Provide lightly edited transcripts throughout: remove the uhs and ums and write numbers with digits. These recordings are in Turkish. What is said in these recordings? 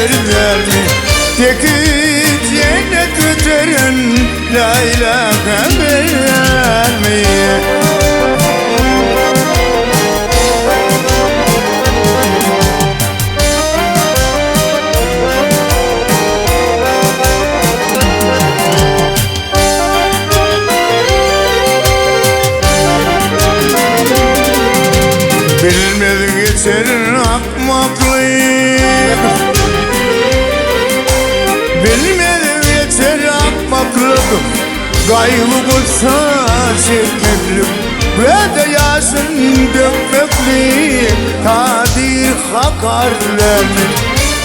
geçerler mi? Teki cennet götürün la ilahe vermeyi. Bilmez geçer akmaklık, bilmez geçer akmaklık, gayrı bulsa çekmeklik ve de yaşın dökmeklik, kadir hakarlarlık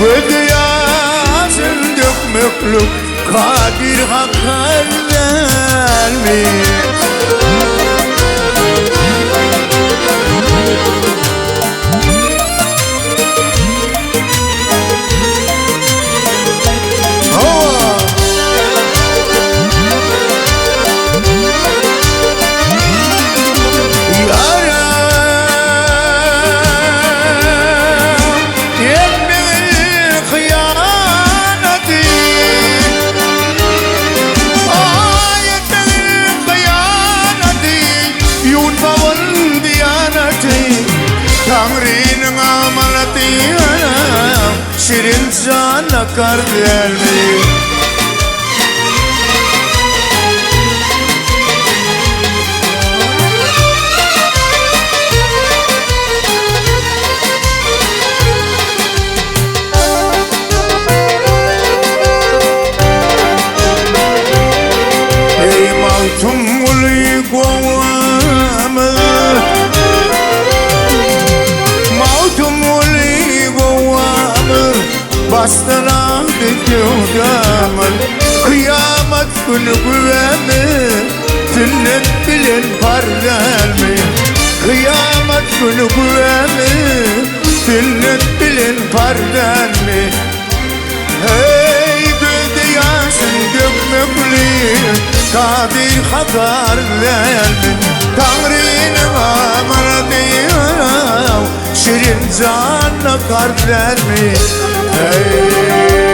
ve de yaşın dökmeklik, kadir hakarlarlık. Tanrı'nın amanatıyla şirin cana kardeşim. Ey mağtum ulu kovamı, bastıra döküldümün kıyamet günü güvemi, sünnet bilen parlar mı? Kıyamet günü güvemi, sünnet bilen parlar mı? Hey gözde yaşın dökmeklik, kadir hakarlar mı? Tanrı'nın amanatıyla şirin canla kalpler mi? Hey